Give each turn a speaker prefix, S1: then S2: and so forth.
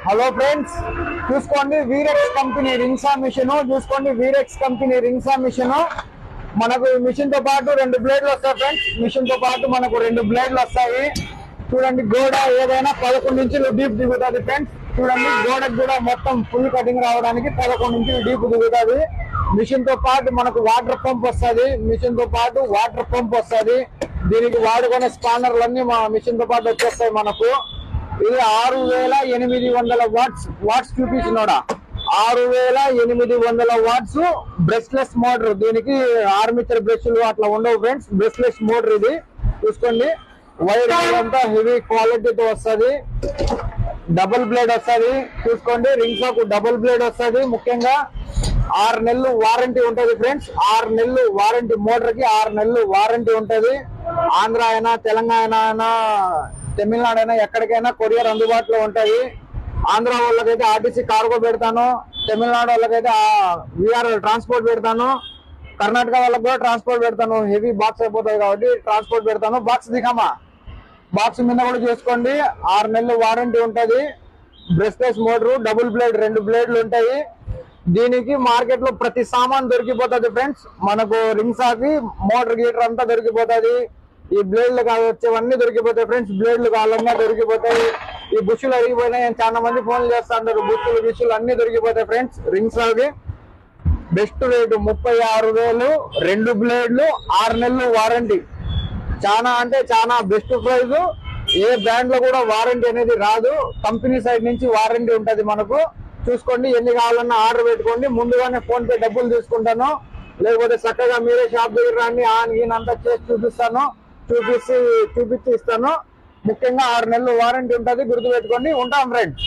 S1: Hello friends, చూసుకోండి వీరెక్స్ company రింగ్సా మిషన్. చూసుకోండి వీరెక్స్ కంపెనీ రింగ్సా మిషన్. మనకు మిషన్ తో పాటు 2 బ్లేడ్లు వస్తాయి ఫ్రెండ్స్. మిషన్ తో పాటు మనకు 2 బ్లేడ్లు వస్తాయి. చూడండి, గోడ ఏదైనా 11 ఇంచులు డీప్ దిగుతుంది ఫ్రెండ్స్. చూడండి, గోడకు కూడా మొత్తం ఫుల్ కటింగ్ రావడానికి 11 ఇంచులు డీప్ దిగుతుంది. మిషన్ తో పాటు మనకు వాటర్ పంప్ వస్తుంది. మిషన్ తో పాటు వాటర్ పంప్ వస్తుంది. దీనికి వాడుకునే స్పానర్లన్నీ మా మిషన్ తో పాటు వచ్చేస్తాయి మనకు. ఇది 6800 వాట్స్ చూపించినోడా. 6800 వాట్స్ బ్రష్లెస్ మోటార్. దీనికి ఆర్మేచర్ బ్రష్లు అట్లా ఉండవు ఫ్రెండ్స్. బ్రష్లెస్ మోటార్ ఇది. చూసుకోండి, వైర్ అంతా హెవీ క్వాలిటీతో వస్తుంది. డబుల్ బ్లేడ్ వస్తుంది. చూసుకోండి, రింగ్సాకు డబుల్ బ్లేడ్ వస్తుంది. ముఖ్యంగా 6 నెలలు వారంటీ ఉంటది ఫ్రెండ్స్. 6 నెలలు వారంటీ. మోటార్ కి 6 నెలలు వారంటీ ఉంటది. ఆంధ్ర అయినా, తెలంగాణ అయినా, తమిళనాడు అయినా, ఎక్కడికైనా కొరియర్ అందుబాటులో ఉంటాయి. ఆంధ్ర వాళ్ళకైతే ఆర్టీసీ కార్గో పెడతాను. తమిళనాడు వాళ్ళకైతే విఆర్ఎల్ ట్రాన్స్పోర్ట్ పెడతాను. కర్ణాటక వాళ్ళకి కూడా ట్రాన్స్పోర్ట్ పెడతాను. హెవీ బాక్స్ అయిపోతాయి కాబట్టి ట్రాన్స్పోర్ట్ పెడతాను. బాక్స్ దిగామా, బాక్స్ మీద కూడా చూసుకోండి. 6 నెలలు వారంటీ ఉంటది. బ్రష్లెస్ మోటార్, డబుల్ బ్లేడ్, 2 బ్లేడ్లు ఉంటాయి. దీనికి మార్కెట్ లో ప్రతి సామాన్ దొరికిపోతుంది ఫ్రెండ్స్. మనకు రింగ్సాకి మోటార్ గీటర్ అంతా దొరికిపోతుంది. ఈ బ్లేడ్లు వచ్చేవన్నీ దొరికిపోతాయి ఫ్రెండ్స్. బ్లేడ్లు కావాలన్నా దొరికిపోతాయి. ఈ బుష్లు అరిగిపోయినాయి, చాలా మంది ఫోన్లు చేస్తారు. బుష్లు అన్ని దొరికిపోతాయి ఫ్రెండ్స్. రింగ్సాకి బెస్ట్ రేటు 36,000, 2 బ్లేడ్లు, 6 నెలలు వారంటీ. చాలా అంటే చాలా బెస్ట్ ప్రైస్. ఏ బ్రాండ్ లో కూడా వారంటీ అనేది రాదు. కంపెనీ సైడ్ నుంచి వారంటీ ఉంటది మనకు. చూసుకోండి, ఎన్ని కావాలన్నా ఆర్డర్ పెట్టుకోండి. ముందుగానే ఫోన్ పే డబ్బులు తీసుకుంటాను. లేకపోతే చక్కగా మీరే షాప్ దగ్గర రాండి, ఆన్ గీన్ అంతా చేసి చూపిస్తాను. చూపించి ఇస్తాను. ముఖ్యంగా 6 నెలలు వారంటీ ఉంటుంది. గుర్తుపెట్టుకోండి. ఉంటాం ఫ్రెండ్స్.